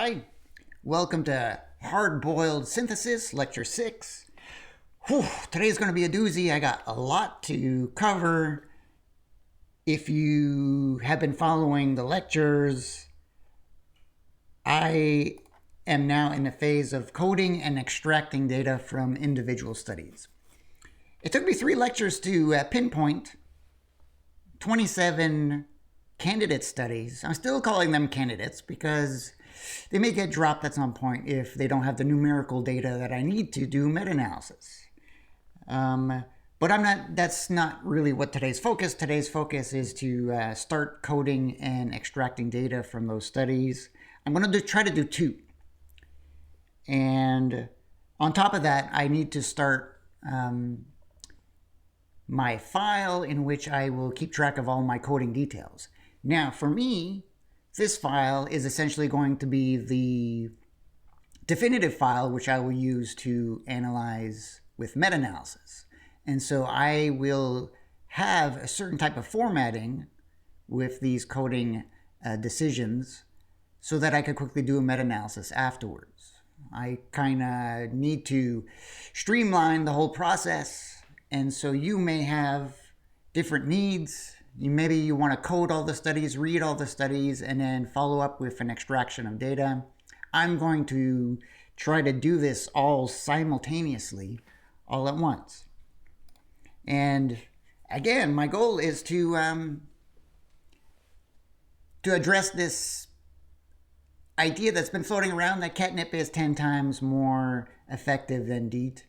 Hi, welcome to Hard-Boiled Synthesis, Lecture 6. Today's going to be a doozy. I got a lot to cover. If you have been following the lectures, I am now in the phase of coding and extracting data from individual studies. It took me 3 lectures to pinpoint 27 candidate studies. I'm still calling them candidates because they may get dropped at some point if they don't have the numerical data that I need to do meta-analysis. But that's not really what today's focus. Today's focus is to start coding and extracting data from those studies. I'm going to try to do 2. And on top of that, I need to start my file in which I will keep track of all my coding details. Now, for me, this file is essentially going to be the definitive file which I will use to analyze with meta-analysis. And so I will have a certain type of formatting with these coding decisions so that I could quickly do a meta-analysis afterwards. I kind of need to streamline the whole process, and so you may have different needs. Maybe you want to code all the studies, read all the studies, and then follow up with an extraction of data. I'm going to try to do this all simultaneously, all at once. And again, my goal is to address this idea that's been floating around that catnip is 10 times more effective than DEET.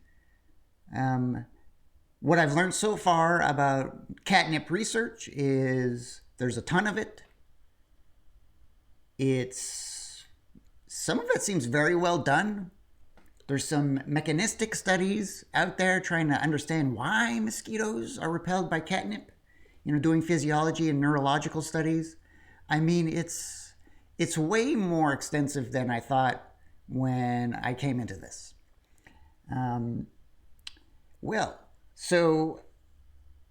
What I've learned so far about catnip research is there's a ton of it. Some of it seems very well done. There's some mechanistic studies out there trying to understand why mosquitoes are repelled by catnip, doing physiology and neurological studies. I mean, it's way more extensive than I thought when I came into this. So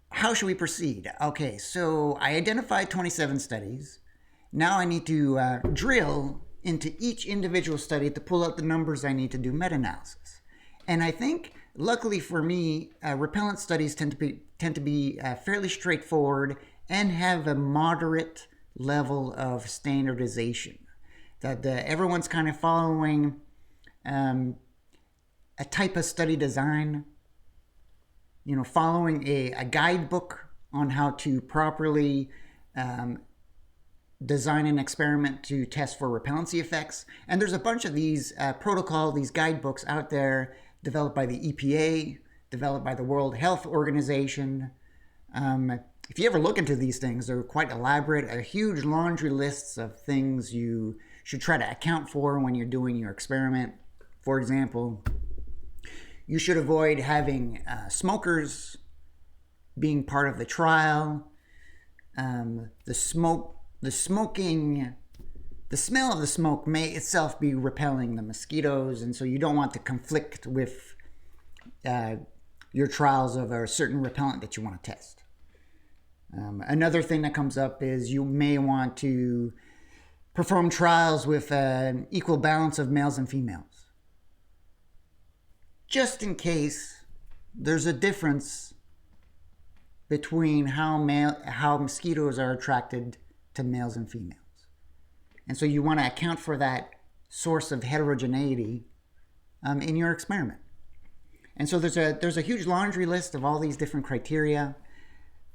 how should we proceed? Okay, so I identified 27 studies. Now I need to drill into each individual study to pull out the numbers I need to do meta-analysis. And I think, luckily for me, repellent studies tend to be fairly straightforward and have a moderate level of standardization. That everyone's kind of following a type of study design, following a guidebook on how to properly design an experiment to test for repellency effects. And there's a bunch of these these guidebooks out there developed by the EPA, developed by the World Health Organization. If you ever look into these things, they're quite elaborate, a huge laundry lists of things you should try to account for when you're doing your experiment. For example, you should avoid having smokers being part of the trial. The smell of the smoke may itself be repelling the mosquitoes, and so you don't want to conflict with your trials of a certain repellent that you want to test. Another thing that comes up is you may want to perform trials with an equal balance of males and females, just in case there's a difference between how mosquitoes are attracted to males and females. And so you want to account for that source of heterogeneity in your experiment. And so there's a huge laundry list of all these different criteria.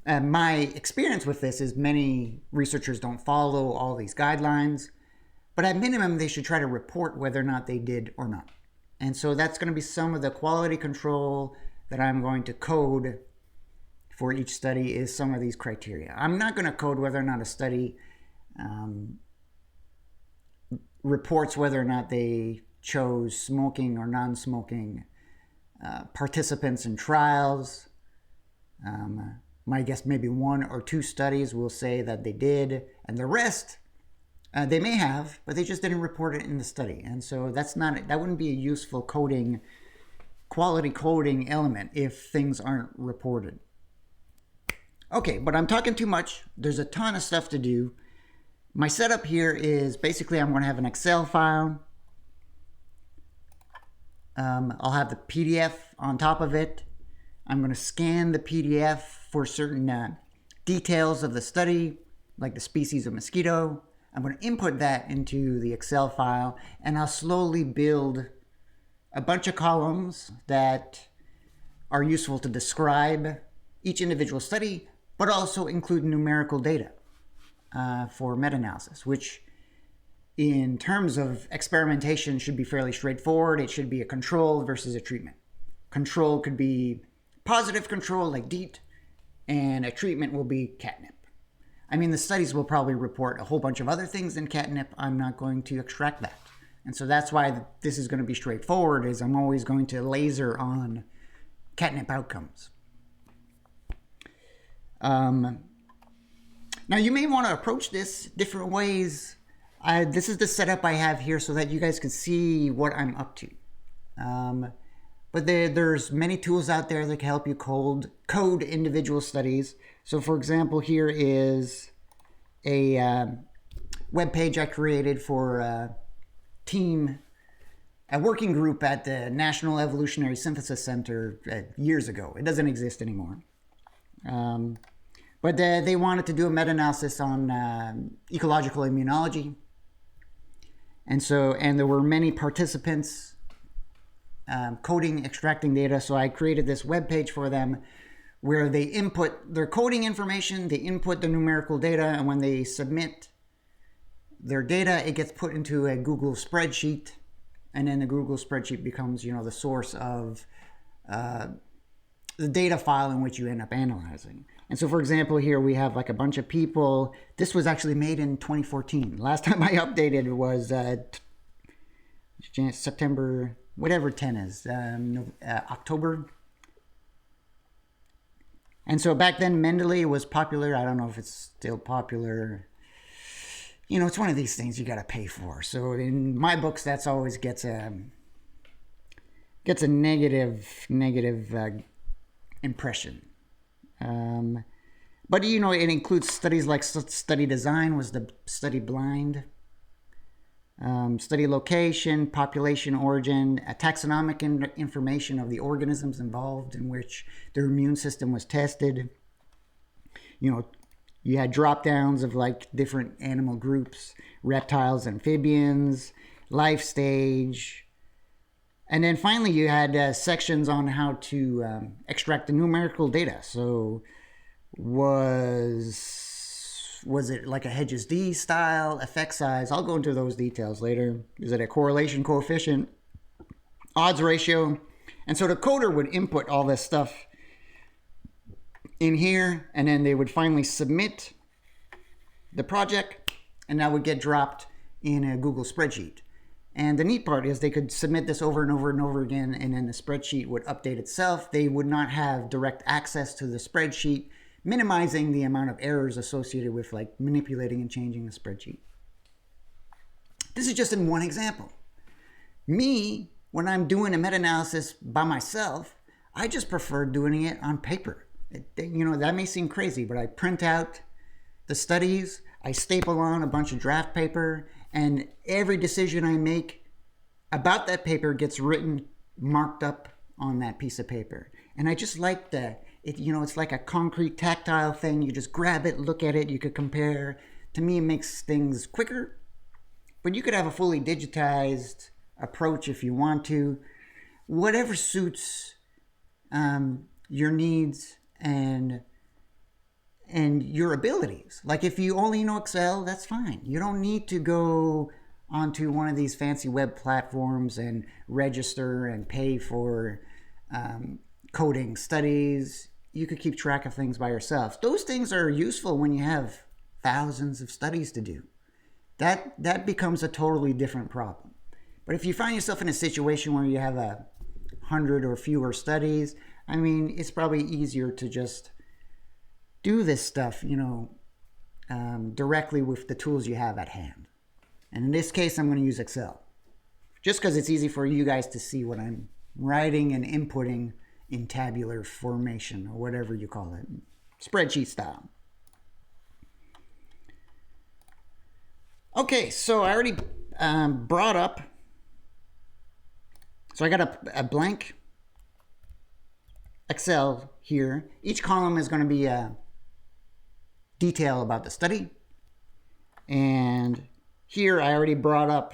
My experience with this is many researchers don't follow all these guidelines, but at minimum they should try to report whether or not they did or not. And so that's going to be some of the quality control that I'm going to code for each study is some of these criteria. I'm not going to code whether or not a study reports whether or not they chose smoking or non-smoking participants in trials. My guess maybe 1 or 2 studies will say that they did, and the rest they may have, but they just didn't report it in the study. And so that wouldn't be a useful quality coding element if things aren't reported. Okay, but I'm talking too much. There's a ton of stuff to do. My setup here is basically I'm going to have an Excel file. I'll have the PDF on top of it. I'm going to scan the PDF for certain details of the study, like the species of mosquito. I'm going to input that into the Excel file, and I'll slowly build a bunch of columns that are useful to describe each individual study, but also include numerical data for meta-analysis, which in terms of experimentation should be fairly straightforward. It should be a control versus a treatment. Control could be positive control like DEET, and a treatment will be catnip. I mean, the studies will probably report a whole bunch of other things than catnip. I'm not going to extract that. And so that's why this is going to be straightforward, is I'm always going to laser on catnip outcomes. Now, you may want to approach this different ways. This is the setup I have here so that you guys can see what I'm up to. But there's many tools out there that can help you code individual studies. So for example, here is a web page I created for a working group at the National Evolutionary Synthesis Center years ago. It doesn't exist anymore. But they wanted to do a meta-analysis on ecological immunology. And there were many participants coding, extracting data. So I created this web page for them where they input their coding information, they input the numerical data, and when they submit their data, it gets put into a Google spreadsheet, and then the Google spreadsheet becomes, the source of the data file in which you end up analyzing. And so, for example, here we have like a bunch of people. This was actually made in 2014. Last time I updated was September, whatever 10 is, October. And so back then, Mendeley was popular. I don't know if it's still popular. It's one of these things you got to pay for. So in my books, that's always gets a negative impression. But it includes studies like study design was the study blind, study location, population origin, taxonomic information of the organisms involved in which their immune system was tested. You had drop downs of like different animal groups, reptiles, amphibians, life stage. And then finally, you had sections on how to extract the numerical data. So was it like a Hedges D style, effect size? I'll go into those details later. Is it a correlation coefficient, odds ratio? And so the coder would input all this stuff in here, and then they would finally submit the project, and that would get dropped in a Google spreadsheet. And the neat part is they could submit this over and over and over again, and then the spreadsheet would update itself. They would not have direct access to the spreadsheet, minimizing the amount of errors associated with like manipulating and changing the spreadsheet. This is just in one example. Me, when I'm doing a meta-analysis by myself, I just prefer doing it on paper. That may seem crazy, but I print out the studies, I staple on a bunch of draft paper, and every decision I make about that paper gets written, marked up on that piece of paper. And I just like it's like a concrete tactile thing. You just grab it, look at it, you could compare. To me, it makes things quicker, but you could have a fully digitized approach if you want to. Whatever suits your needs and your abilities. Like if you only know Excel, that's fine. You don't need to go onto one of these fancy web platforms and register and pay for coding studies. You could keep track of things by yourself. Those things are useful when you have thousands of studies to do. That becomes a totally different problem. But if you find yourself in a situation where you have 100 or fewer studies, I mean, it's probably easier to just do this stuff, directly with the tools you have at hand. And in this case, I'm going to use Excel, just because it's easy for you guys to see what I'm writing and inputting in tabular formation, or whatever you call it, spreadsheet style. Okay, so I already brought up, so I got a blank Excel here. Each column is going to be a detail about the study. And here I already brought up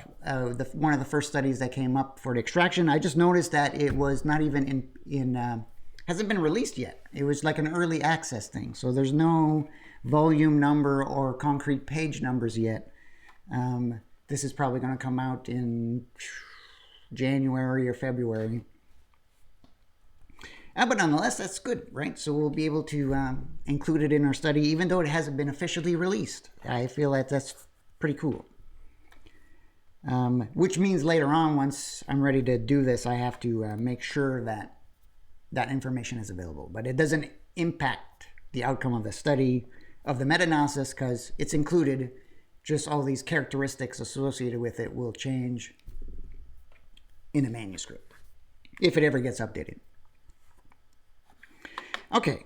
one of the first studies that came up for the extraction. I just noticed that it was not even hasn't been released yet. It was like an early access thing. So there's no volume number or concrete page numbers yet. This is probably going to come out in January or February. But nonetheless, that's good, right? So we'll be able to include it in our study, even though it hasn't been officially released. I feel like that's pretty cool. Which means later on, once I'm ready to do this, I have to make sure that that information is available. But it doesn't impact the outcome of the study, of the meta-analysis, because it's included. Just all these characteristics associated with it will change in the manuscript, if it ever gets updated. Okay.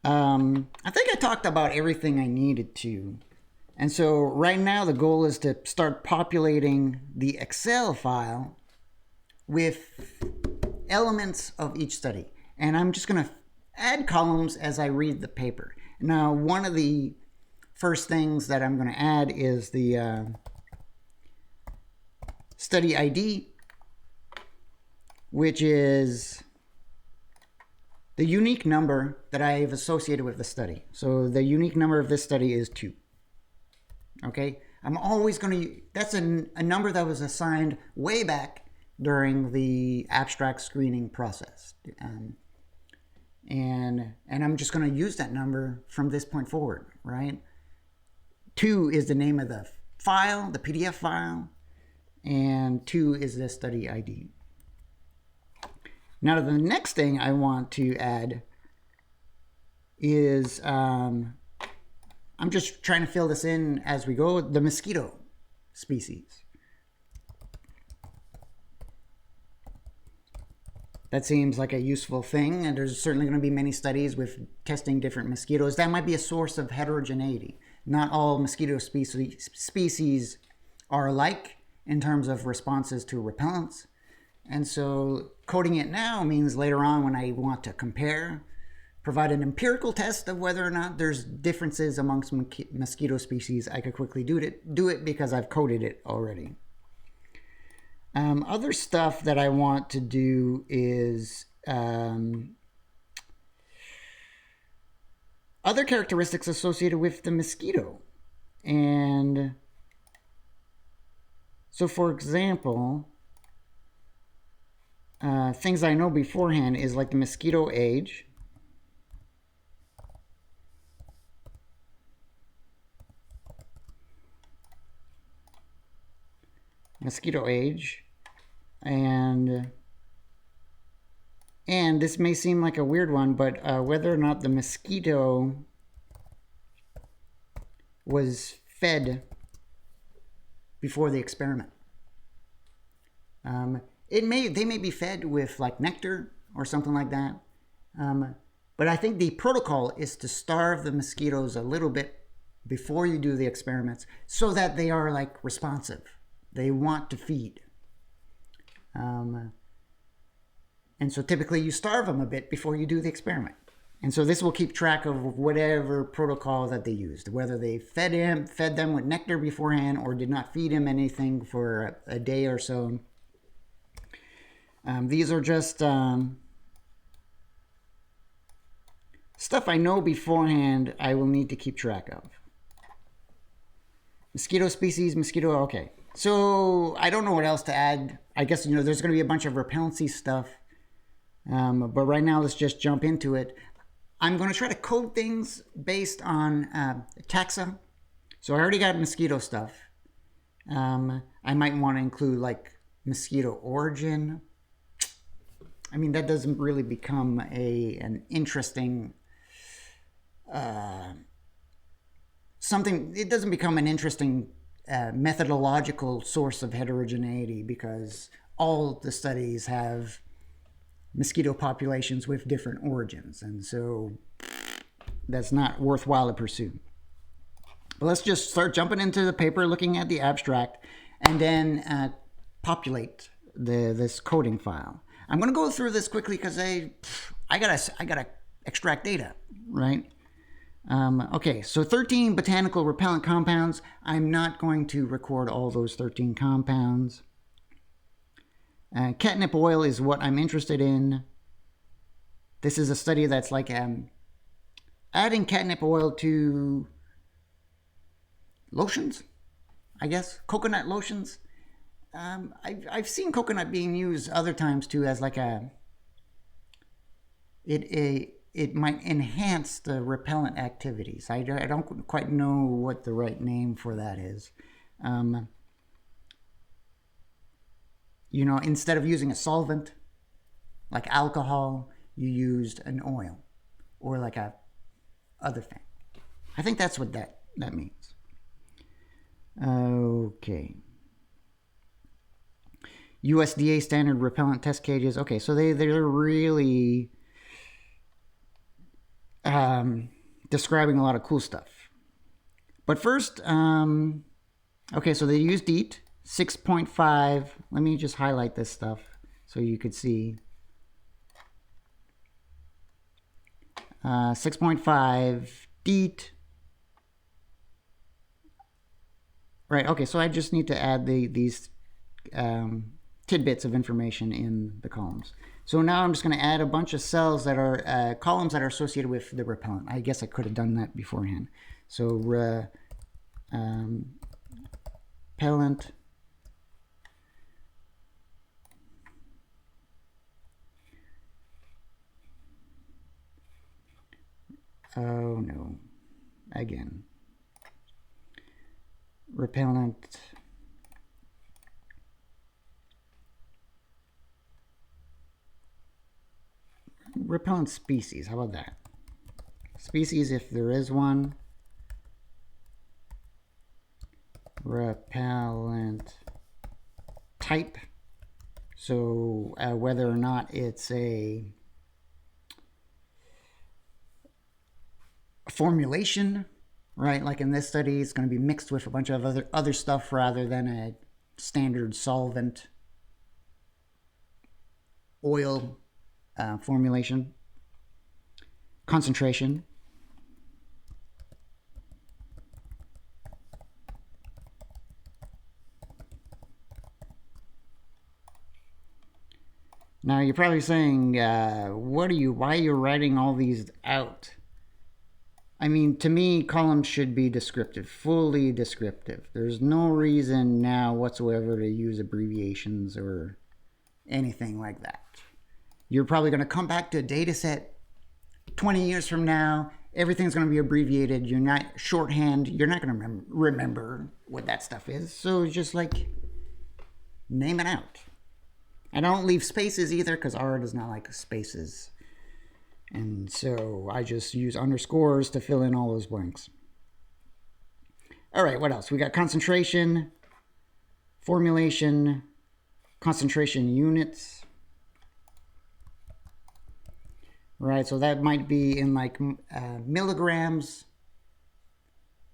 I think I talked about everything I needed to. And so right now the goal is to start populating the Excel file with elements of each study. And I'm just going to add columns as I read the paper. Now, one of the first things that I'm going to add is the study ID, which is the unique number that I've associated with the study. So the unique number of this study is 2. Okay, I'm always going to, that's a number that was assigned way back during the abstract screening process. And I'm just going to use that number from this point forward, right? 2 is the name of the file, the PDF file, and 2 is the study ID. Now, the next thing I want to add is, I'm just trying to fill this in as we go, the mosquito species. That seems like a useful thing, and there's certainly going to be many studies with testing different mosquitoes. That might be a source of heterogeneity. Not all mosquito species are alike in terms of responses to repellents. And so coding it now means later on when I want to compare, provide an empirical test of whether or not there's differences amongst mosquito species, I could quickly do it because I've coded it already. Other stuff that I want to do is other characteristics associated with the mosquito. And so, for example, things I know beforehand is like the mosquito age. Mosquito age. And this may seem like a weird one, but whether or not the mosquito was fed before the experiment. They may be fed with like nectar or something like that. But I think the protocol is to starve the mosquitoes a little bit before you do the experiments so that they are like responsive. They want to feed. And so typically you starve them a bit before you do the experiment. And so this will keep track of whatever protocol that they used, whether they fed them with nectar beforehand or did not feed him anything for a day or so. These are just stuff I know beforehand I will need to keep track of. Mosquito species, mosquito, okay. So I don't know what else to add. I guess, there's going to be a bunch of repellency stuff. But right now, let's just jump into it. I'm going to try to code things based on taxa. So I already got mosquito stuff. I might want to include like mosquito origin. I mean, that doesn't really become an interesting something. It doesn't become an interesting methodological source of heterogeneity because all the studies have mosquito populations with different origins, and so that's not worthwhile to pursue. But let's just start jumping into the paper, looking at the abstract, and then populate this coding file. I'm going to go through this quickly because I gotta extract data, right? Okay, so 13 botanical repellent compounds. I'm not going to record all those 13 compounds. Catnip oil is what I'm interested in. This is a study that's like adding catnip oil to lotions, I guess, coconut lotions. I've seen coconut being used other times too as like it might enhance the repellent activities. I don't quite know what the right name for that is. You know, instead of using a solvent like alcohol, you used an oil or like a other thing. I think that's what that means. Okay. USDA standard repellent test cages. Okay, so they're really describing a lot of cool stuff. But first, okay, so they used DEET 6.5. Let me just highlight this stuff so you could see. 6.5 DEET. Right, okay, so I just need to add these tidbits of information in the columns. So now I'm just going to add a bunch of cells that are columns that are associated with the repellent. I guess I could have done that beforehand. So repellent oh no, again, repellent species. How about that? Species, if there is one. Repellent type. So whether or not it's a formulation, right? Like in this study, it's going to be mixed with a bunch of other stuff rather than a standard solvent oil formulation. Concentration. Now you're probably saying, why are you writing all these out? I mean, to me, columns should be descriptive, fully descriptive. There's no reason now whatsoever to use abbreviations or anything like that. You're probably going to come back to a data set 20 years from now. Everything's going to be abbreviated. You're not shorthand. You're not going to remember what that stuff is. So just like name it out. I don't leave spaces either because R does not like spaces. And so I just use underscores to fill in all those blanks. All right, what else? We got concentration, formulation, concentration units. Right, so that might be in like milligrams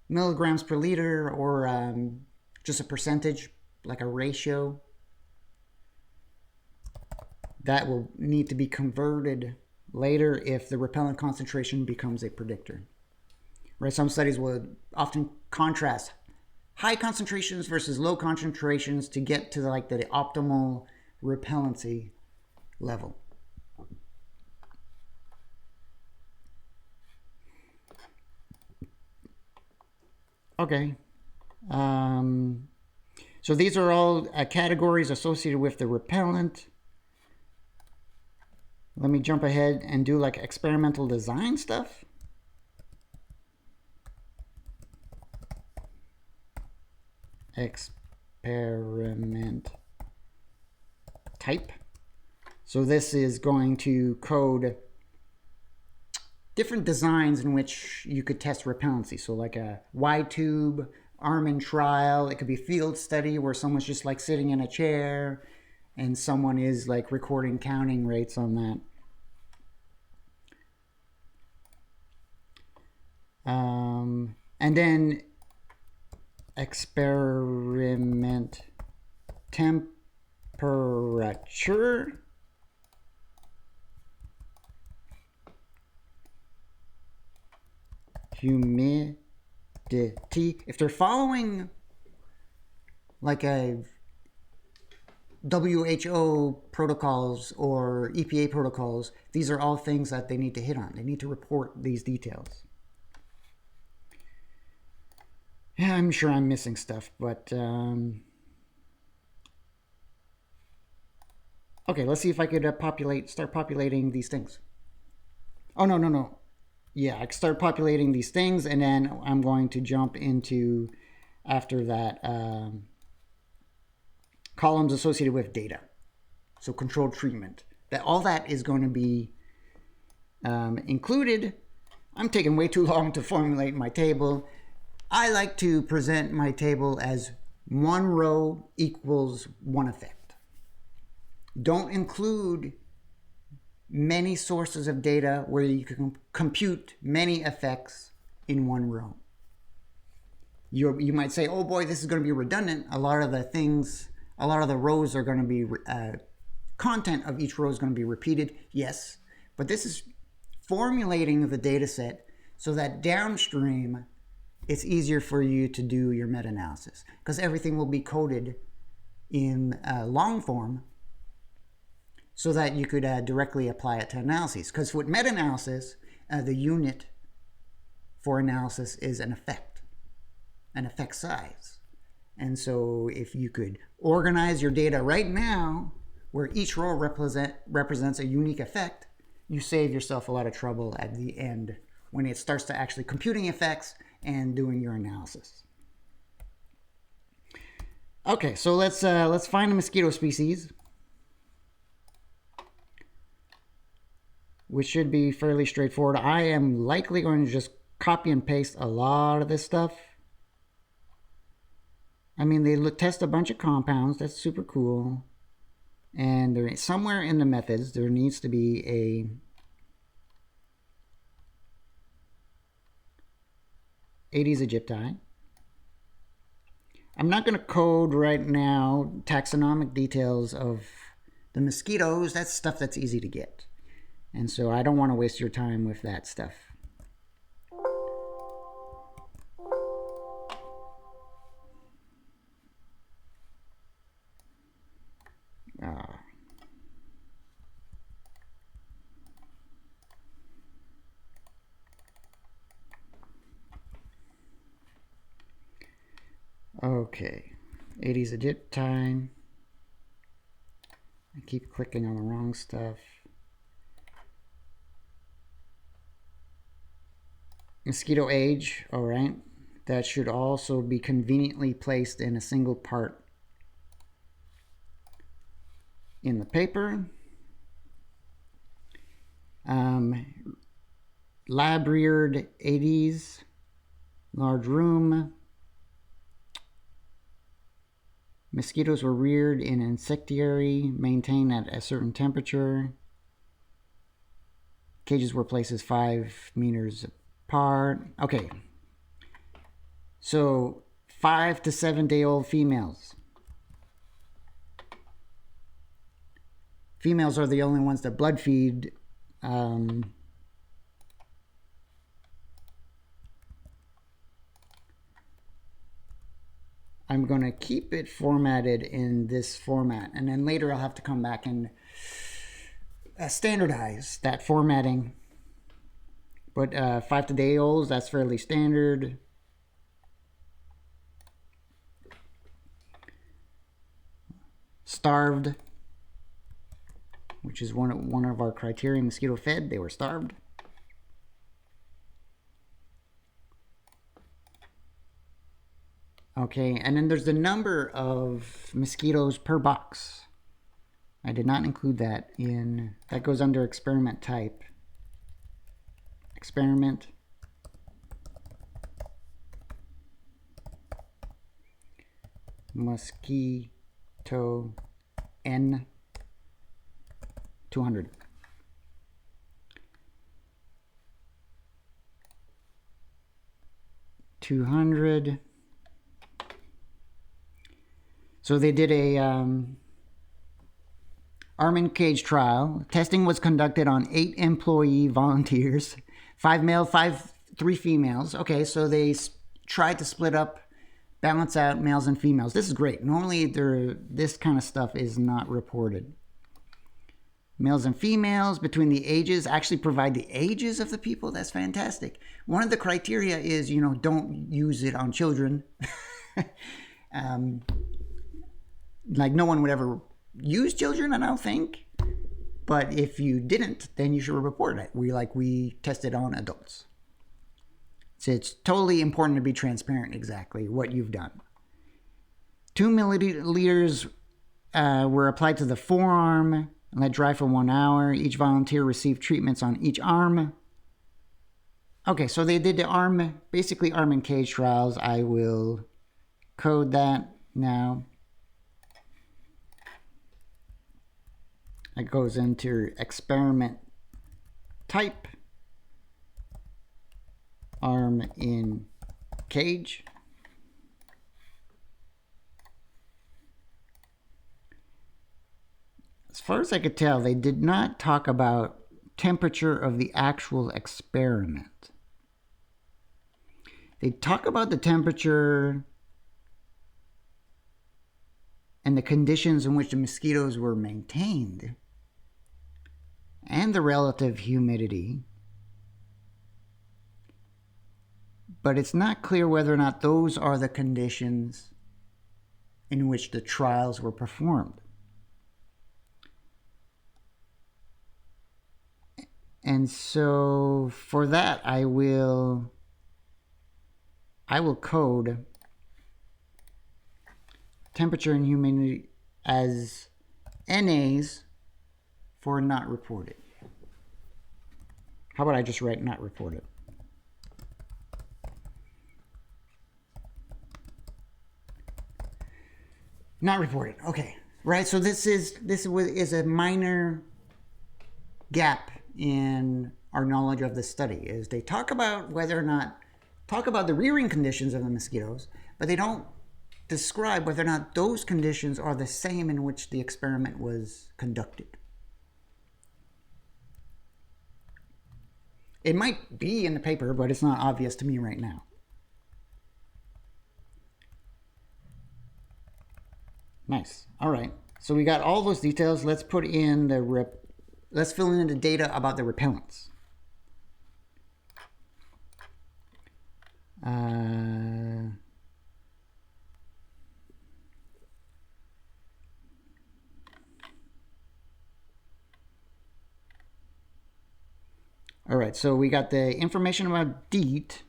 per liter, or just a percentage, like a ratio. That will need to be converted later if the repellent concentration becomes a predictor. Right, some studies will often contrast high concentrations versus low concentrations to get to like the optimal repellency level. Okay. So these are all categories associated with the repellent. Let me jump ahead and do like experimental design stuff. Experiment type. So this is going to code different designs in which you could test repellency. So like a Y-tube, Armin trial. It could be field study where someone's just like sitting in a chair and someone is like recording counting rates on that. And then experiment temperature, humidity. If they're following like a WHO protocols or EPA protocols, these are all things that they need to hit on. They need to report these details. Yeah, I'm sure I'm missing stuff, but okay, let's see if I could start populating these things. Oh, no. Yeah, I can start populating these things, and then I'm going to jump into, after that, columns associated with data. So controlled treatment. All that is going to be included. I'm taking way too long to formulate my table. I like to present my table as one row equals one effect. Don't include many sources of data where you can compute many effects in one row. You might say, oh boy, this is going to be redundant. A lot of the rows are going to be, content of each row is going to be repeated. Yes, but this is formulating the data set so that downstream it's easier for you to do your meta-analysis, because everything will be coded in long form so that you could directly apply it to analyses. Because with meta-analysis, the unit for analysis is an effect size. And so if you could organize your data right now where each row represents a unique effect, you save yourself a lot of trouble at the end when it starts to actually computing effects and doing your analysis. Okay, so let's find a mosquito species, which should be fairly straightforward. I am likely going to just copy and paste a lot of this stuff. I mean, they test a bunch of compounds. That's super cool. And there, somewhere in the methods, there needs to be a Aedes aegypti. I'm not going to code right now taxonomic details of the mosquitoes. That's stuff that's easy to get. And so I don't want to waste your time with that stuff. Okay, Aedes aegypti. I keep clicking on the wrong stuff. Mosquito age, all right. That should also be conveniently placed in a single part in the paper. Lab reared Aedes, large room. Mosquitoes were reared in an insectary, maintained at a certain temperature. Cages were placed 5 meters apart. Okay. So 5 to 7 day old females. Females are the only ones that blood feed. I'm going to keep it formatted in this format, and then later I'll have to come back and standardize that formatting. But 5 to day olds, that's fairly standard. Starved, which is one of our criteria. Mosquito fed, they were starved. Okay, and then there's the number of mosquitoes per box. I did not include that in, that goes under experiment type. Experiment. Mosquito N 200. So they did a arm and cage trial. Testing was conducted on 8 employee volunteers, 5 male, 3 females. Okay, so they tried to split up, balance out males and females. This is great. Normally, this kind of stuff is not reported. Males and females between the ages, actually provide the ages of the people. That's fantastic. One of the criteria is, don't use it on children. Like no one would ever use children, I don't think. But if you didn't, then you should report it. We tested on adults. So it's totally important to be transparent exactly what you've done. 2 milliliters were applied to the forearm and let dry for 1 hour. Each volunteer received treatments on each arm. Okay, so they did the basically arm and cage trials. I will code that now. It goes into experiment type, arm in cage. As far as I could tell, they did not talk about temperature of the actual experiment. They talk about the temperature and the conditions in which the mosquitoes were maintained and the relative humidity. But it's not clear whether or not those are the conditions in which the trials were performed. And so for that, I will code temperature and humidity as NAs for not reported. How about I just write not reported? Not reported. Okay. Right. So this is a minor gap in our knowledge of the study. Is they talk about the rearing conditions of the mosquitoes, but they don't describe whether or not those conditions are the same in which the experiment was conducted. It might be in the paper, but it's not obvious to me right now. Nice. All right. So we got all those details. Let's put in let's fill in the data about the repellents. All right, so we got the information about DEET.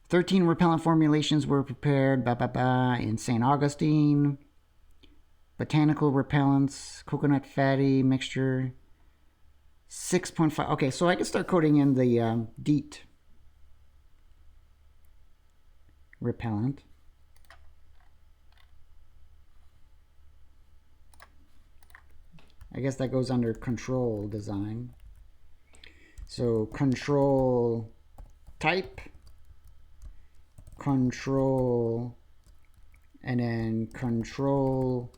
13 repellent formulations were prepared in St. Augustine. Botanical repellents, coconut fatty mixture, 6.5. Okay, so I can start coding in the DEET repellent. I guess that goes under control design. So control type, control, and then control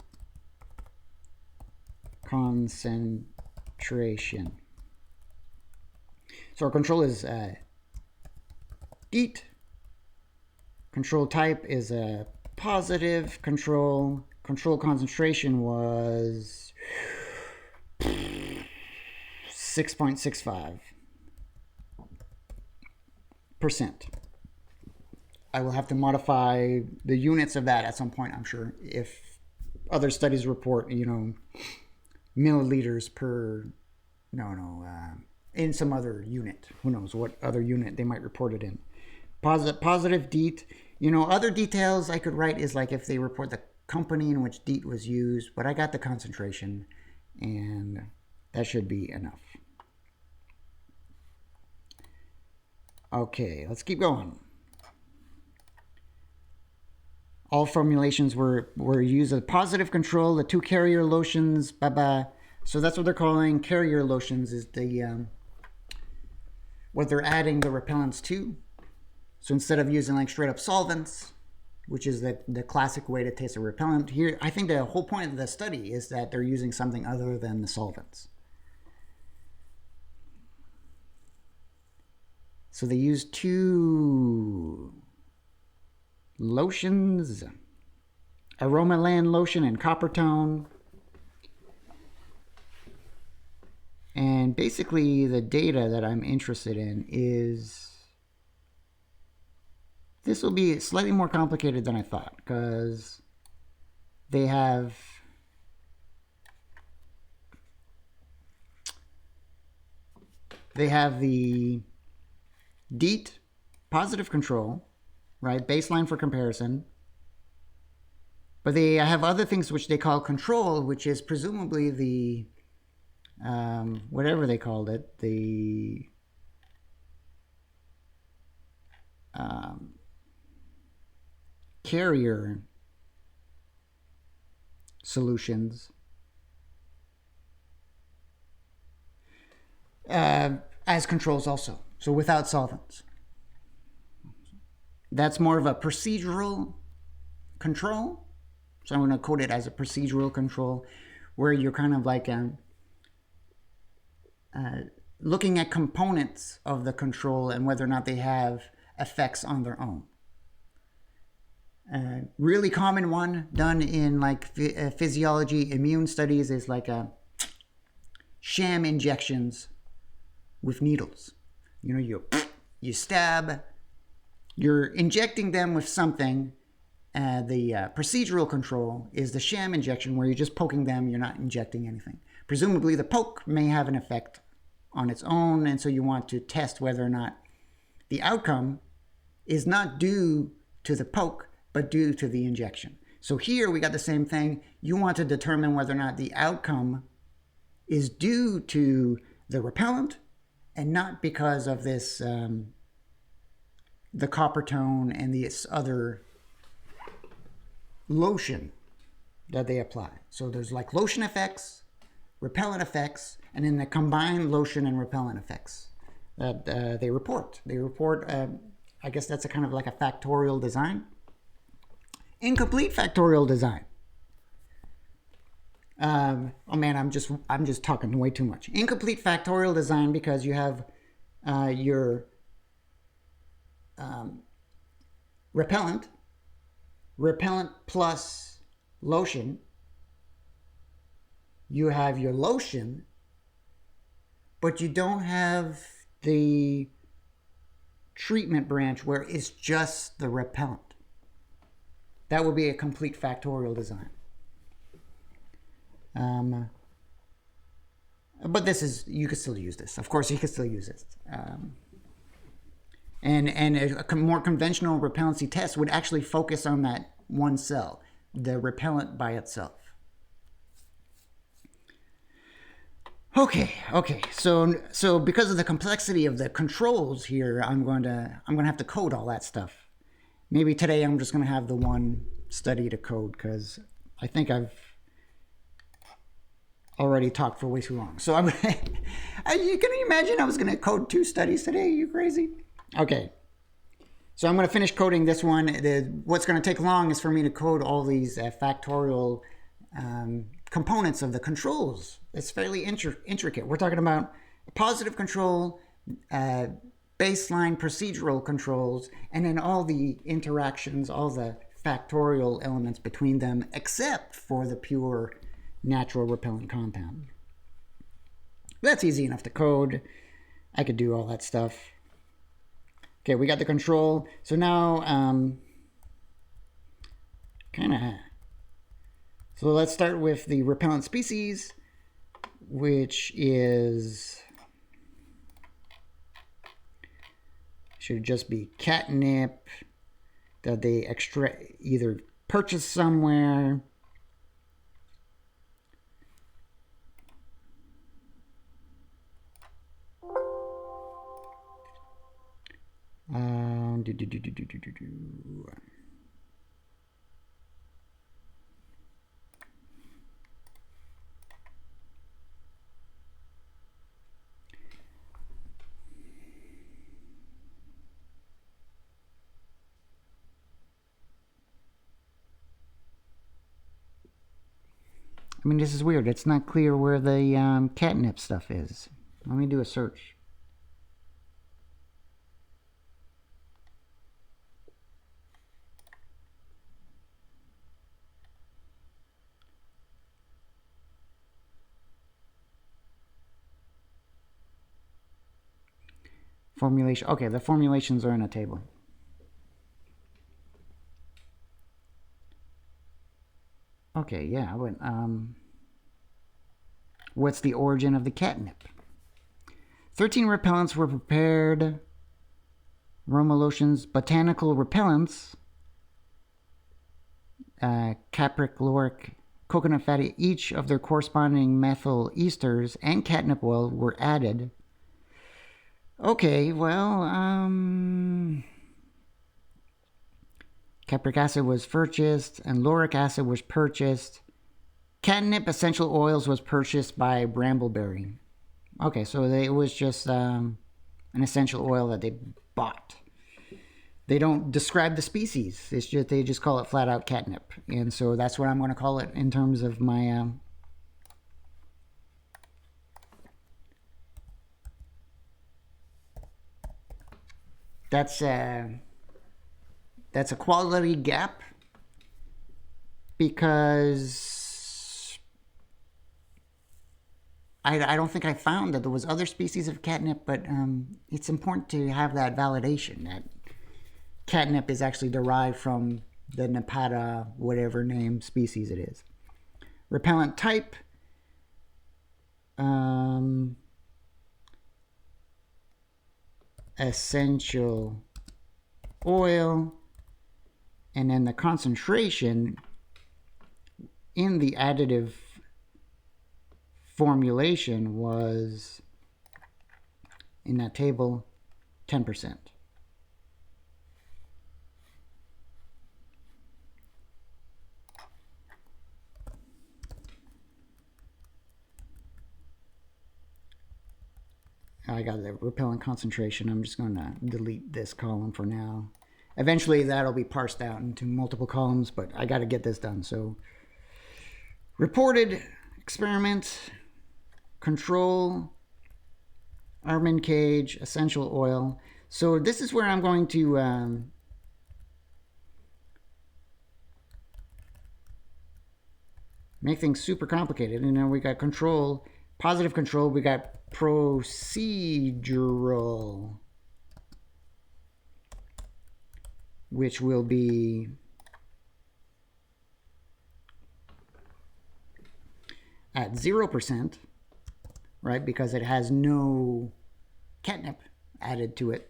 concentration. So our control is DEET. Control type is a positive. Control concentration was 6.65%. I will have to modify the units of that at some point, I'm sure, if other studies report, milliliters per, in some other unit. Who knows what other unit they might report it in. Positive DEET. Other details I could write is like if they report the company in which DEET was used, but I got the concentration, and that should be enough. Okay, let's keep going. All formulations were used as positive control. The 2 carrier lotions, so that's what they're calling carrier lotions, is the what they're adding the repellents to. So instead of using like straight up solvents, which is the classic way to taste a repellent. Here, I think the whole point of the study is that they're using something other than the solvents. So they use 2 lotions, Aromaland lotion and Coppertone. And basically the data that I'm interested in is, this will be slightly more complicated than I thought, because they have the DEET, positive control, right? Baseline for comparison. But they have other things which they call control, which is presumably the, whatever they called it, the carrier solutions as controls also. So without solvents. That's more of a procedural control. So I'm going to code it as a procedural control, where you're kind of like looking at components of the control and whether or not they have effects on their own. Really common one done in like physiology, immune studies is like sham injections with needles. You know, you stab, you're injecting them with something. The procedural control is the sham injection, where you're just poking them, you're not injecting anything. Presumably the poke may have an effect on its own, and so you want to test whether or not the outcome is not due to the poke, but due to the injection. So here we got the same thing. You want to determine whether or not the outcome is due to the repellent and not because of this, the Coppertone and this other lotion that they apply. So there's like lotion effects, repellent effects, and then the combined lotion and repellent effects that they report. They report, I guess that's a kind of like a factorial design. Incomplete factorial design. Oh man, I'm just talking way too much. Incomplete factorial design, because you have your repellent plus lotion. You have your lotion, but you don't have the treatment branch where it's just the repellent. That would be a complete factorial design. But this is, you could still use this. Of course, you could still use this. And a more conventional repellency test would actually focus on that one cell, the repellent by itself. Okay. So because of the complexity of the controls here, I'm going to have to code all that stuff. Maybe today I'm just going to have the one study to code, because I think I've already talked for way too long. So I'm can you imagine I was going to code 2 studies today? Are you crazy? Okay. So I'm going to finish coding this one. What's going to take long is for me to code all these factorial components of the controls. It's fairly intricate. We're talking about positive control, baseline procedural controls, and then all the interactions, all the factorial elements between them, except for the pure natural repellent compound. That's easy enough to code. I could do all that stuff. Okay, we got the control. So now, so let's start with the repellent species, which is, should just be catnip that they either purchase somewhere. mean, this is weird. It's not clear where the catnip stuff is. Let me do a search. Formulation. Okay, the formulations are in a table. Okay, yeah. What's the origin of the catnip? 13 repellents were prepared. Aroma lotions, botanical repellents, capric, lauric, coconut fatty, each of their corresponding methyl esters and catnip oil were added. Okay, well, capric acid was purchased and lauric acid was purchased. Catnip essential oils was purchased by Brambleberry. Okay, so it was just an essential oil that they bought. They don't describe the species. It's just they just call it flat out catnip, and so that's what I'm going to call it in terms of my. That's a quality gap because I don't think I found that there was other species of catnip, but it's important to have that validation that catnip is actually derived from the Nepeta, whatever name species it is. Repellent type. Essential oil. And then the concentration in the additive formulation was, in that table, 10%. I got the repellent concentration. I'm just going to delete this column for now. Eventually that'll be parsed out into multiple columns, but I got to get this done. So reported experiment, control, almond cage, essential oil. So this is where I'm going to make things super complicated. You know, we got control, positive control, we got procedural, which will be at 0%, right? Because it has no catnip added to it.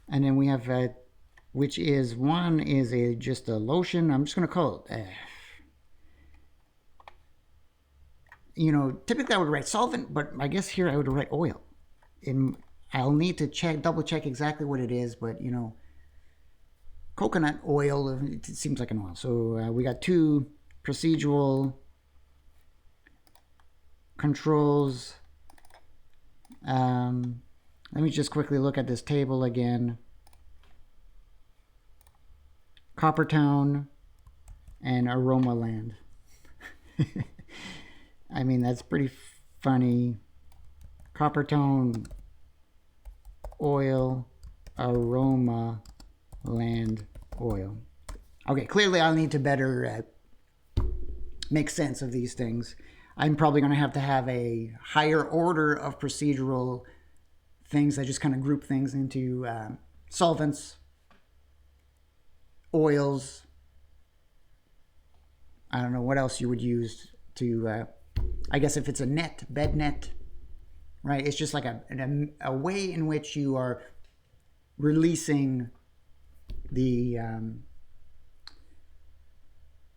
And then we have, which is, one is just a lotion. I'm just going to call it, you know, typically I would write solvent, but I guess here I would write oil. And I'll need to double check exactly what it is, but, you know, coconut oil, it seems like an oil. So we got 2 procedural controls. Let me just quickly look at this table again. Coppertone and Aromaland. I mean, that's pretty funny. Coppertone, oil, Aromaland oil. Okay, clearly I'll need to better make sense of these things. I'm probably going to have a higher order of procedural things. I just kind of group things into solvents, oils. I don't know what else you would use to, I guess if it's a net, bed net, right? It's just like a way in which you are releasing the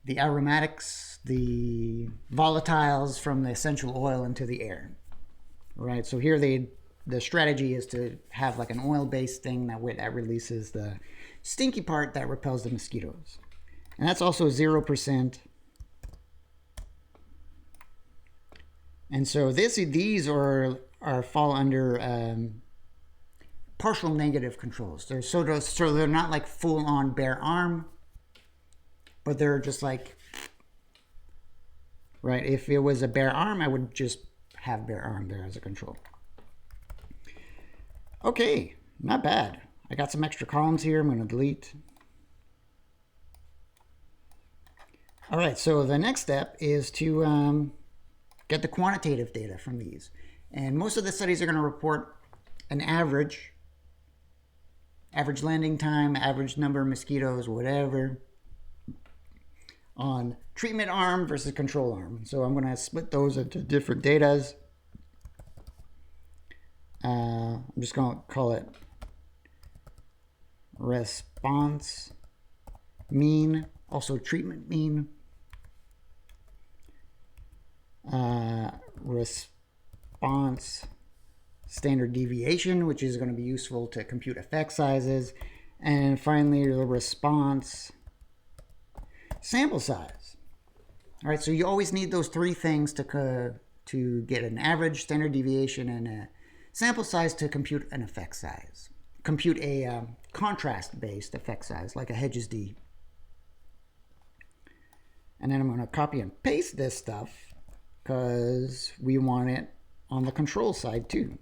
aromatics, the volatiles from the essential oil into the air, right? So here the strategy is to have like an oil-based thing that releases the stinky part that repels the mosquitoes. And that's also 0%. And so these are fall under partial negative controls. So they're not like full on bare arm, but they're just like, right? If it was a bare arm, I would just have bare arm there as a control. Okay, not bad. I got some extra columns here. I'm going to delete. All right, so the next step is to get the quantitative data from these. And most of the studies are going to report an average landing time, average number of mosquitoes, whatever, on treatment arm versus control arm. So I'm going to split those into different datas. I'm just going to call it response mean, also treatment mean, response standard deviation, which is going to be useful to compute effect sizes, and finally the response sample size. All right, so you always need those three things to get an average, standard deviation, and a sample size to compute an effect size. Compute a contrast-based effect size, like a Hedges D. And then I'm going to copy and paste this stuff because we want it on the control side too.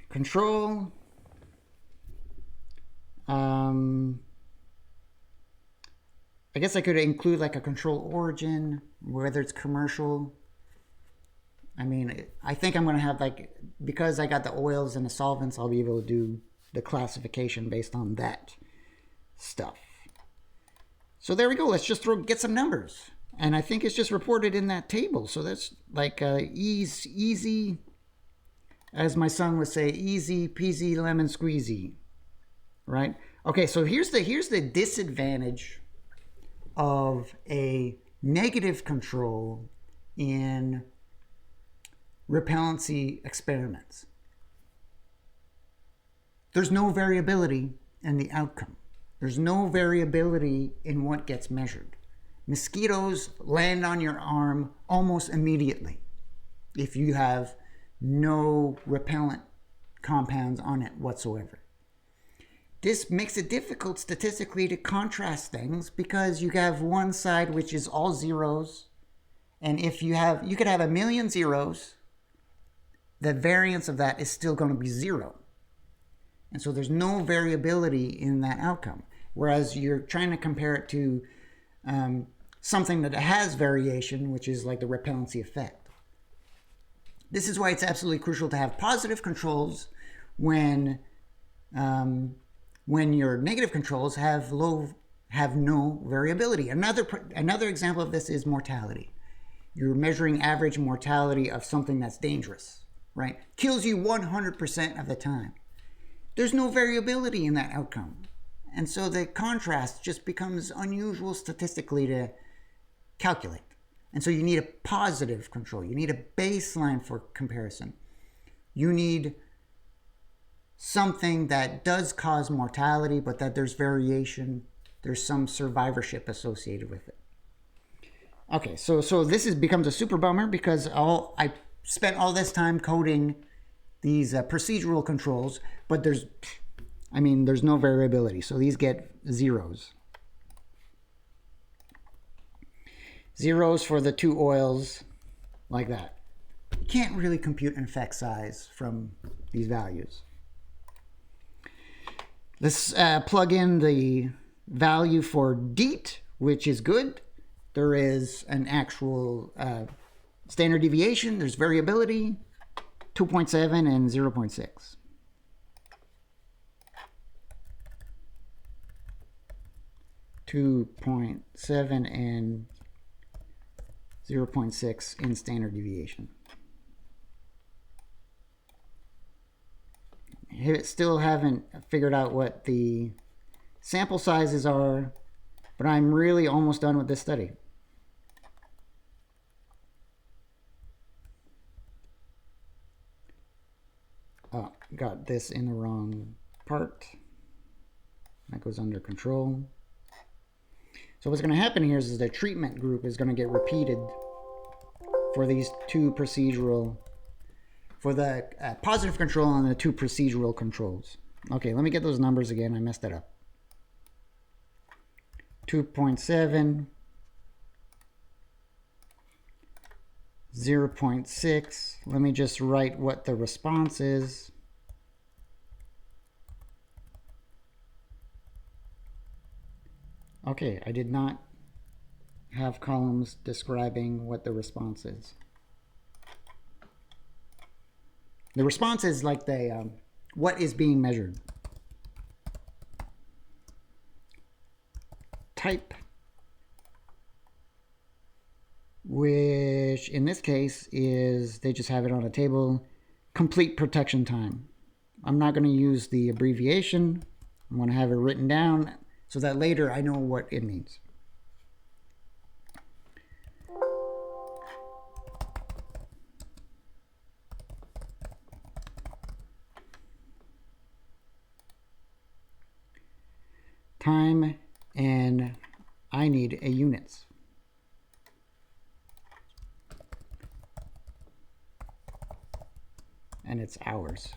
Control. I guess I could include like a control origin, whether it's commercial. I mean, I think I'm going to have like, because I got the oils and the solvents, I'll be able to do the classification based on that stuff. So there we go. Let's just get some numbers. And I think it's just reported in that table. So that's like easy, as my son would say, easy peasy lemon squeezy, right? Okay, so here's the disadvantage of a negative control in repellency experiments. There's no variability in the outcome. There's no variability in what gets measured. Mosquitoes land on your arm almost immediately if you have no repellent compounds on it whatsoever. This makes it difficult statistically to contrast things because you have one side which is all zeros, and if you could have 1,000,000 zeros, the variance of that is still going to be 0. And so there's no variability in that outcome. Whereas you're trying to compare it to something that has variation, which is like the repellency effect. This is why it's absolutely crucial to have positive controls when your negative controls have no variability. Another example of this is mortality. You're measuring average mortality of something that's dangerous, right? Kills you 100% of the time. There's no variability in that outcome. And so the contrast just becomes unusual statistically to calculate. And so you need a positive control. You need a baseline for comparison. You need something that does cause mortality, but that there's variation, there's some survivorship associated with it. Okay, so this becomes a super bummer because I spent all this time coding these procedural controls, but there's no variability. So these get zeros. Zeros for the two oils, like that. You can't really compute an effect size from these values. Let's plug in the value for DEET, which is good. There is an actual standard deviation. There's variability, 2.7 and 0.6. and 0.6 in standard deviation. Still haven't figured out what the sample sizes are, but I'm really almost done with this study. Oh, got this in the wrong part. That goes under control. So what's going to happen here is the treatment group is going to get repeated for these two procedural, for the positive control and the two procedural controls. Okay, let me get those numbers again. I messed it up. 2.7, 0.6. Let me just write what the response is. Okay, I did not have columns describing what the response is. The response is like the what is being measured. Type, which in this case is, they just have it on a table, complete protection time. I'm not going to use the abbreviation. I'm going to have it written down so that later I know what it means. Time, and I need a units. And it's hours.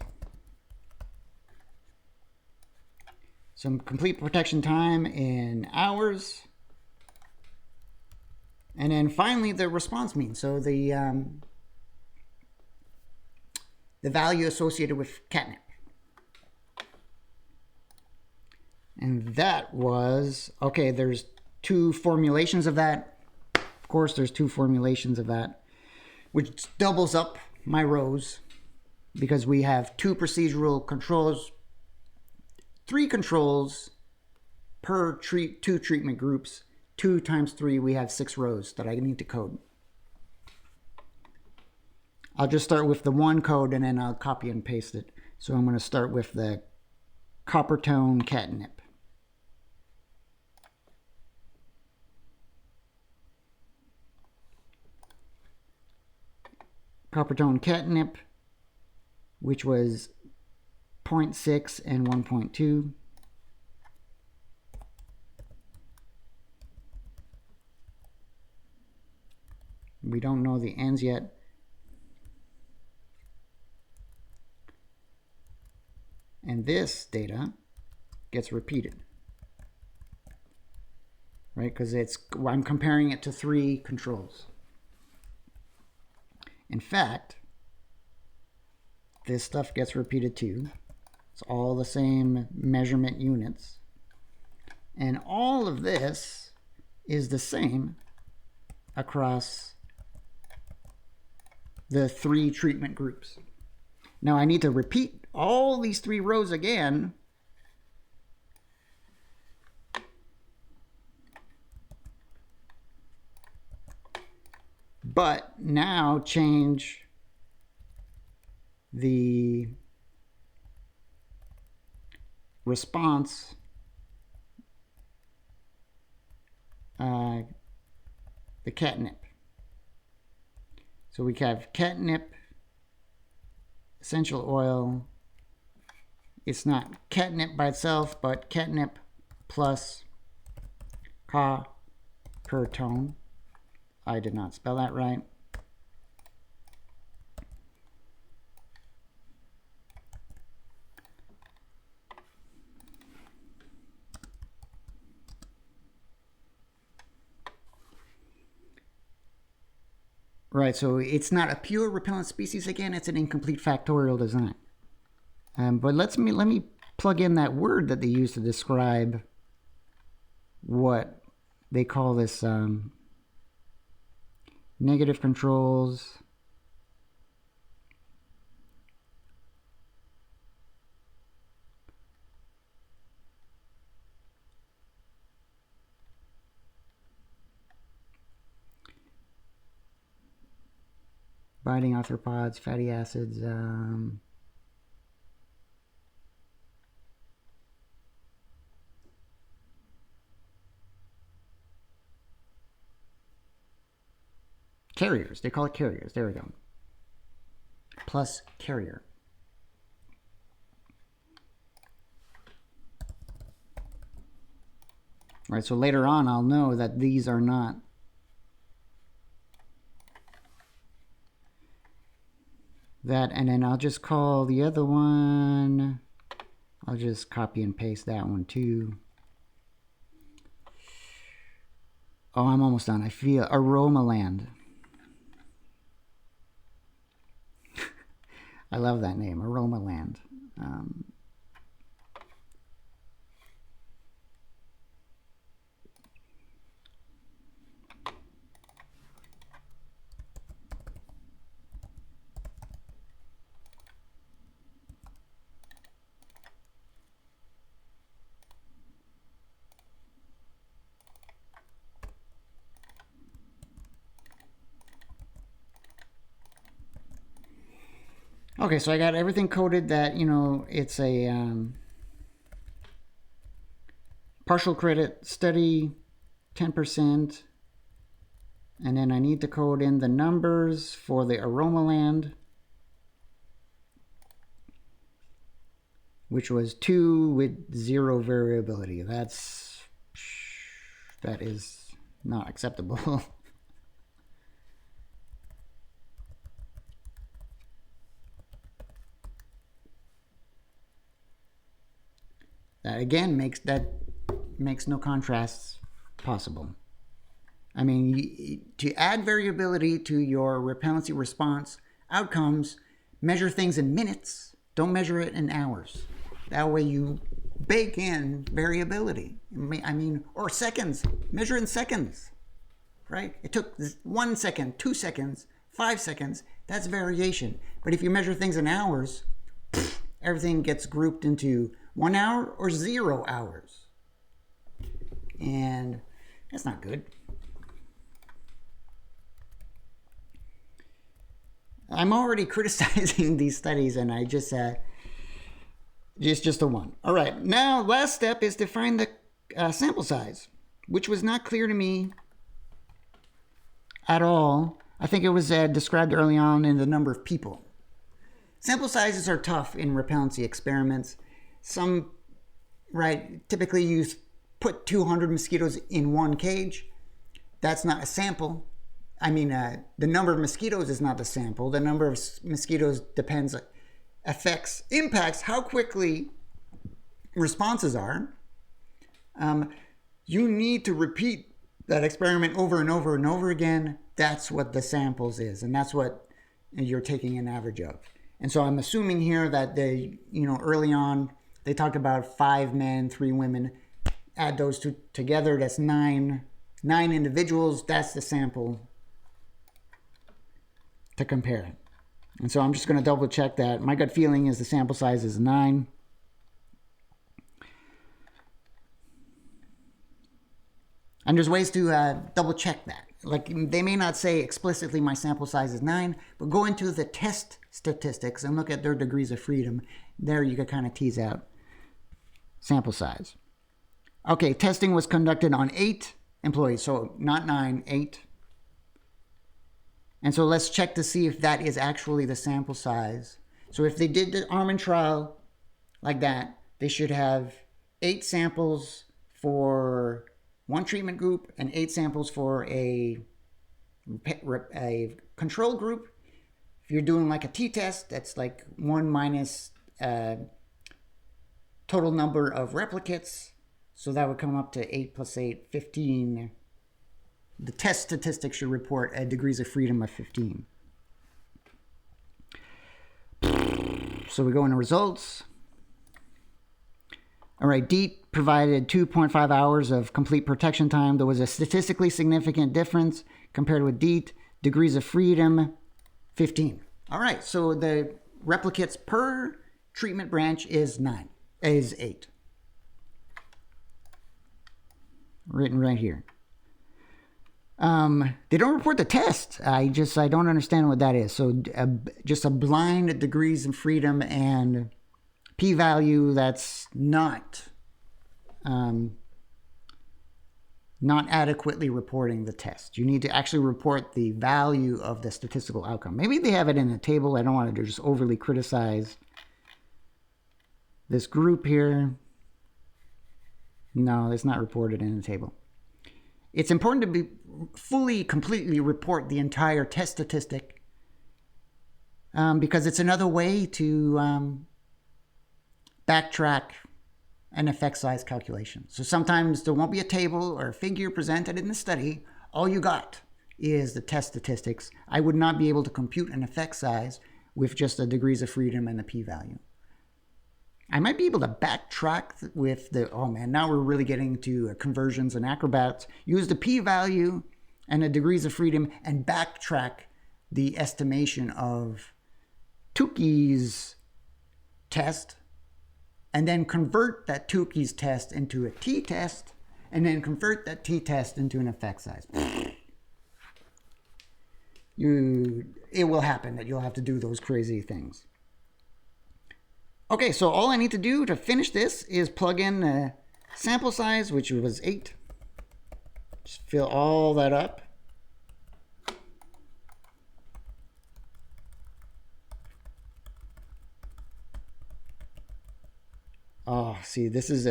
Some complete protection time in hours. And then finally the response mean. So the value associated with catnip. And that was, okay, there's two formulations of that. Of course, there's two formulations of that, which doubles up my rows because we have two procedural controls, three controls per two treatment groups. 2 times 3, we have 6 rows that I need to code. I'll just start with the one code and then I'll copy and paste it. So I'm going to start with the copper tone catnip. Copper tone catnip, which was 0.6 and 1.2. We don't know the ends yet. And this data gets repeated, right? Because I'm comparing it to 3 controls. In fact, this stuff gets repeated too. It's all the same measurement units. And all of this is the same across the 3 treatment groups. Now I need to repeat all these 3 rows again. But now change the response, the catnip. So we have catnip, essential oil. It's not catnip by itself, but catnip plus copper tone. I did not spell that right. Right, so it's not a pure repellent species again, it's an incomplete factorial design. But let me plug in that word that they use to describe what they call this negative controls. Binding arthropods, fatty acids, carriers. They call it carriers. There we go. Plus carrier. right? So later on, I'll know that these are not that, and then I'll just call the other one, I'll just copy and paste that one too. Oh, I'm almost done. I feel Aromaland. I love that name, Aromaland. Okay, so I got everything coded that, you know, it's a partial credit study, 10%. And then I need to code in the numbers for the Aromaland, which was 2 with 0 variability. That is not acceptable. That again makes no contrasts possible. I mean, to add variability to your repellency response outcomes, measure things in minutes. Don't measure it in hours. That way you bake in variability. I mean, or seconds. Measure in seconds, right? It took 1 second, 2 seconds, 5 seconds. That's variation. But if you measure things in hours, everything gets grouped into 1 hour or 0 hours. And that's not good. I'm already criticizing these studies, and I just just a one. All right, now last step is to find the sample size, which was not clear to me at all. I think it was described early on in the number of people. Sample sizes are tough in repellency experiments. Some, right, typically you put 200 mosquitoes in one cage. That's not a sample. I mean, the number of mosquitoes is not the sample. The number of mosquitoes impacts how quickly responses are. You need to repeat that experiment over and over and over again. That's what the samples is, and that's what you're taking an average of. And so I'm assuming here that they, early on, they talked about 5 men, 3 women. Add those two together, that's 9 individuals. That's the sample to compare. And so I'm just going to double check that. My gut feeling is the sample size is 9. And there's ways to double check that. Like, they may not say explicitly my sample size is 9, but go into the test statistics and look at their degrees of freedom. There you can kind of tease out sample size. Okay, testing was conducted on 8 employees, so not 9, 8. And so let's check to see if that is actually the sample size. So if they did the Armin trial like that, they should have 8 samples for one treatment group and 8 samples for a control group. If you're doing like a t-test, that's like 1 minus total number of replicates. So that would come up to 8 plus 8, 15. The test statistics should report a degrees of freedom of 15. So we go into results. All right, DEET provided 2.5 hours of complete protection time. There was a statistically significant difference compared with DEET. Degrees of freedom, 15. All right, so the replicates per treatment branch is 8. Written right here. They don't report the test. I don't understand what that is. So just a blind degrees of freedom and p-value that's not adequately reporting the test. You need to actually report the value of the statistical outcome. Maybe they have it in a table. I don't want to just overly criticize this group here. No, it's not reported in the table. It's important to be completely report the entire test statistic because it's another way to backtrack an effect size calculation. So sometimes there won't be a table or a figure presented in the study. All you got is the test statistics. I would not be able to compute an effect size with just the degrees of freedom and the p-value. I might be able to backtrack with the, oh man, now we're really getting to conversions and acrobats. Use the p-value and the degrees of freedom and backtrack the estimation of Tukey's test, and then convert that Tukey's test into a t-test, and then convert that t-test into an effect size. It will happen that you'll have to do those crazy things. Okay, so all I need to do to finish this is plug in the sample size, which was 8. Just fill all that up. Oh, see, this is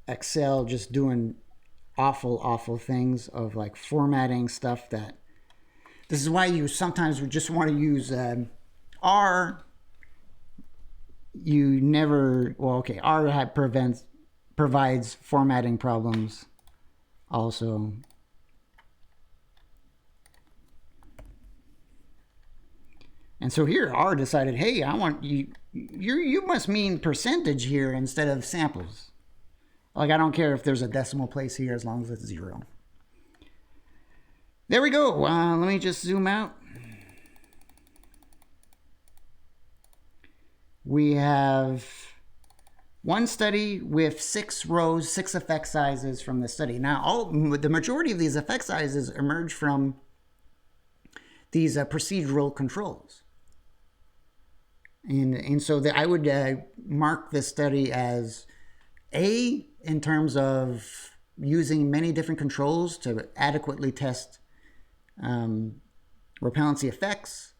Excel just doing awful things of like formatting stuff that... This is why you sometimes would just want to use R. You never... Well, okay, R provides formatting problems also. And so here R decided, hey, I want you... You must mean percentage here instead of samples. Like, I don't care if there's a decimal place here as long as it's 0. There we go. Let me just zoom out. We have one study with 6 rows, 6 effect sizes from the study. Now, the majority of these effect sizes emerge from these procedural controls. And so I would mark this study as A, in terms of using many different controls to adequately test repellency effects.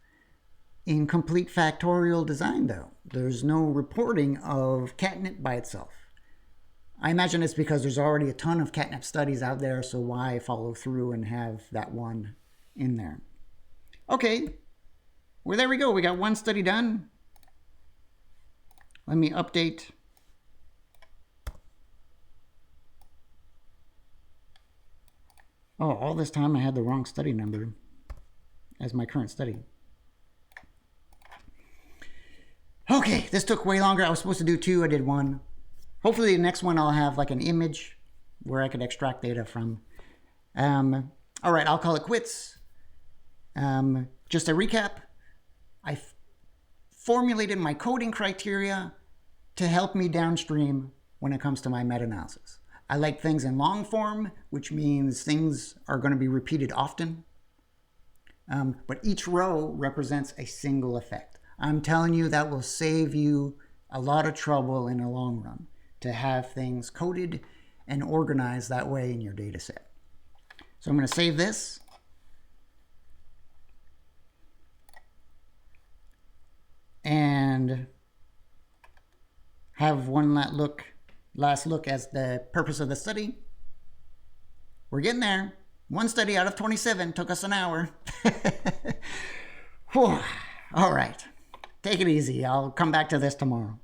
In complete factorial design, though, there's no reporting of catnip by itself. I imagine it's because there's already a ton of catnip studies out there, so why follow through and have that one in there? Okay, well, there we go. We got one study done. Let me update. Oh, all this time I had the wrong study number as my current study. Okay, this took way longer. I was supposed to do 2, I did 1. Hopefully the next one I'll have like an image where I could extract data from. All right, I'll call it quits. Just a recap. I formulated my coding criteria to help me downstream when it comes to my meta-analysis. I like things in long form, which means things are going to be repeated often. But each row represents a single effect. I'm telling you that will save you a lot of trouble in the long run to have things coded and organized that way in your data set. So I'm going to save this. And have one last look as the purpose of the study. We're getting there. One study out of 27 took us an hour. All right. Take it easy. I'll come back to this tomorrow.